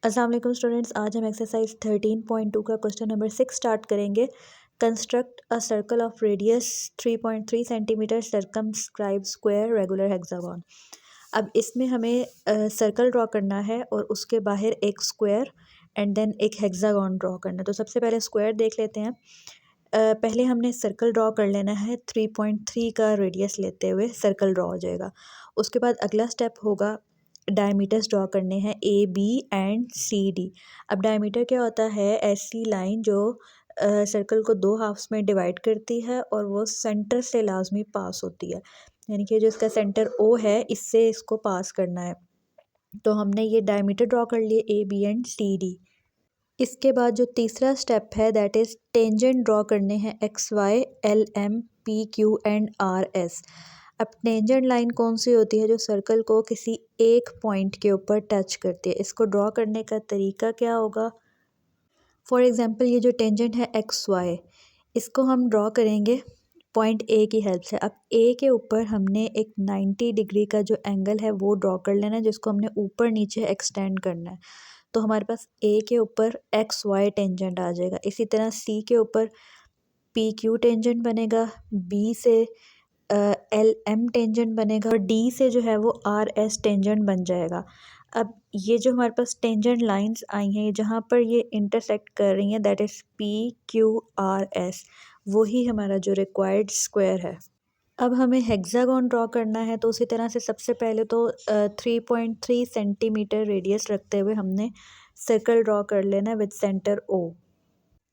अस्सलाम वालेकुम स्टूडेंट्स, आज हम एक्सरसाइज 13.2 का क्वेश्चन नंबर 6 स्टार्ट करेंगे। Construct a circle of radius 3.3 centimetre circumscribe square regular hexagon. अब इसमें हमें सर्कल ड्रॉ करना है और उसके बाहर एक स्क्वायर एंड देन एक हेक्सागोन ड्रॉ करना है। तो सबसे पहले स्क्वायर देख लेते हैं। पहले हमने सर्कल ड्रॉ कर लेना है, 3.3 का रेडियस लेते हुए सर्कल ड्रॉ हो जाएगा। उसके बाद अगला स्टेप होगा डायमीटर्स ड्रॉ करने हैं, A B and C D. अब डायमीटर क्या होता है? ऐसी लाइन जो सर्कल को दो हाफ्स में डिवाइड करती है और वो सेंटर से लाजमी पास होती है, यानी कि जो इसका सेंटर ओ है इससे इसको पास करना है। तो हमने ये डायमीटर ड्रॉ कर लिए, A B and C D. इसके बाद जो तीसरा स्टेप है दैट इज़ टेंजेंट ड्रॉ करने हैं, X Y L M P Q and R S. अब टेंजेंट लाइन कौन सी होती है? जो सर्कल को किसी एक पॉइंट के ऊपर टच करती है। इसको ड्रॉ करने का तरीका क्या होगा? फॉर एग्ज़ाम्पल ये जो टेंजेंट है एक्स वाई, इसको हम ड्रॉ करेंगे पॉइंट ए की हेल्प से। अब ए के ऊपर हमने एक 90 डिग्री का जो एंगल है वो ड्रॉ कर लेना है, जिसको हमने ऊपर नीचे एक्सटेंड करना है। तो हमारे पास ए के ऊपर एक्स वाई टेंजेंट आ जाएगा। इसी तरह सी के ऊपर पी क्यू टेंजेंट बनेगा, बी से एल एम टेंजेंट बनेगा और डी से जो है वो आर एस टेंजेंट बन जाएगा। अब ये जो हमारे पास टेंजेंट लाइंस आई हैं, जहाँ पर ये इंटरसेक्ट कर रही हैं that is P Q R S, वही हमारा जो रिक्वायर्ड स्क्वायर है। अब हमें हेक्सागोन ड्रॉ करना है, तो उसी तरह से सबसे पहले तो 3.3 सेंटीमीटर रेडियस रखते हुए हमने सर्कल ड्रॉ कर लेना है विद सेंटर ओ।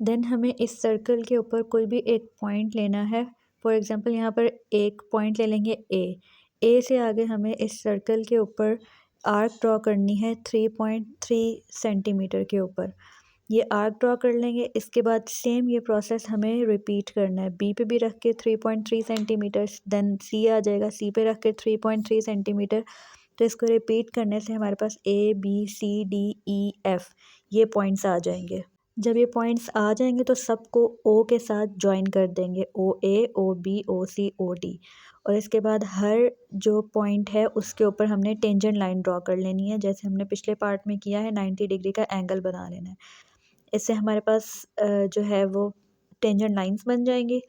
देन हमें इस सर्कल के ऊपर कोई भी एक पॉइंट लेना है। फॉर एग्जांपल यहाँ पर एक पॉइंट ले लेंगे ए से आगे हमें इस सर्कल के ऊपर आर्क ड्रॉ करनी है 3.3 सेंटीमीटर के ऊपर। ये आर्क ड्रॉ कर लेंगे। इसके बाद सेम ये प्रोसेस हमें रिपीट करना है। बी पे भी रख के 3.3 सेंटीमीटर, देन सी आ जाएगा, सी पे रख के 3.3 सेंटीमीटर। तो इसको रिपीट करने से हमारे पास A B C D E F ये पॉइंट्स आ जाएंगे। जब ये पॉइंट्स आ जाएंगे तो सबको ओ के साथ ज्वाइन कर देंगे, ओ ए ओ बी ओ सी ओ डी। और इसके बाद हर जो पॉइंट है उसके ऊपर हमने टेंजेंट लाइन ड्रॉ कर लेनी है, जैसे हमने पिछले पार्ट में किया है। 90 डिग्री का एंगल बना लेना है। इससे हमारे पास जो है वो टेंजेंट लाइंस बन जाएंगी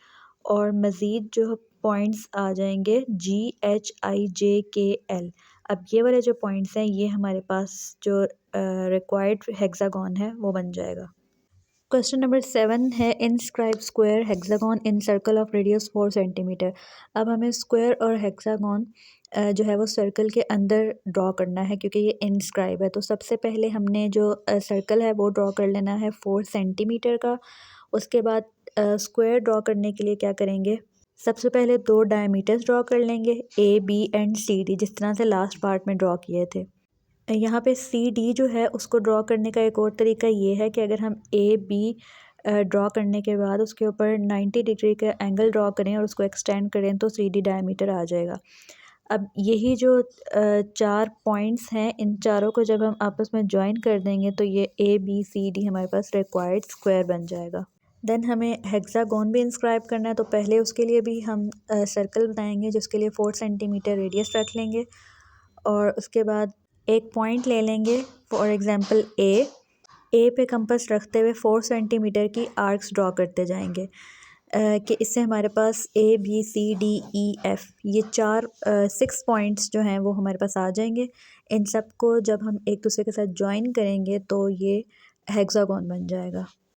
और मज़ीद जो पॉइंट्स आ जाएंगे जी एच आई जे के एल। अब ये वाले जो पॉइंट्स हैं ये हमारे पास जो रिक्वायर्ड हेक्सागोन है वो बन जाएगा। क्वेश्चन नंबर 7 है, inscribe square hexagon in circle of radius 4 centimetre. अब हमें स्क्वायर और हेक्सागोन जो है वो सर्कल के अंदर ड्रॉ करना है, क्योंकि ये इनस्क्राइब है। तो सबसे पहले हमने जो सर्कल है वो ड्रॉ कर लेना है 4 सेंटीमीटर का। उसके बाद स्क्वायर ड्रॉ करने के लिए क्या करेंगे? सबसे पहले दो डायमीटर्स ड्रॉ कर लेंगे, A B and C D, जिस तरह से लास्ट पार्ट में ड्रॉ किए थे। यहाँ पे सी डी जो है उसको ड्रॉ करने का एक और तरीका ये है कि अगर हम ए बी ड्रॉ करने के बाद उसके ऊपर 90 डिग्री का एंगल ड्रॉ करें और उसको एक्सटेंड करें तो सी डी डायमीटर आ जाएगा। अब यही जो चार पॉइंट्स हैं, इन चारों को जब हम आपस में ज्वाइन कर देंगे तो ये ए बी सी डी हमारे पास रिक्वायर्ड स्क्वायर बन जाएगा। देन हमें हेक्सागोन भी इंस्क्राइब करना है, तो पहले उसके लिए भी हम सर्कल बनाएंगे, जिसके लिए 4 सेंटीमीटर रेडियस रख लेंगे और उसके बाद एक पॉइंट ले लेंगे, फॉर एग्ज़ाम्पल ए पे कंपास रखते हुए 4 सेंटीमीटर की आर्क्स ड्रॉ करते जाएंगे कि इससे हमारे पास A B C D E F ये चार 6 पॉइंट्स जो हैं वो हमारे पास आ जाएंगे। इन सब को जब हम एक दूसरे के साथ ज्वाइन करेंगे तो ये हेक्सागोन बन जाएगा।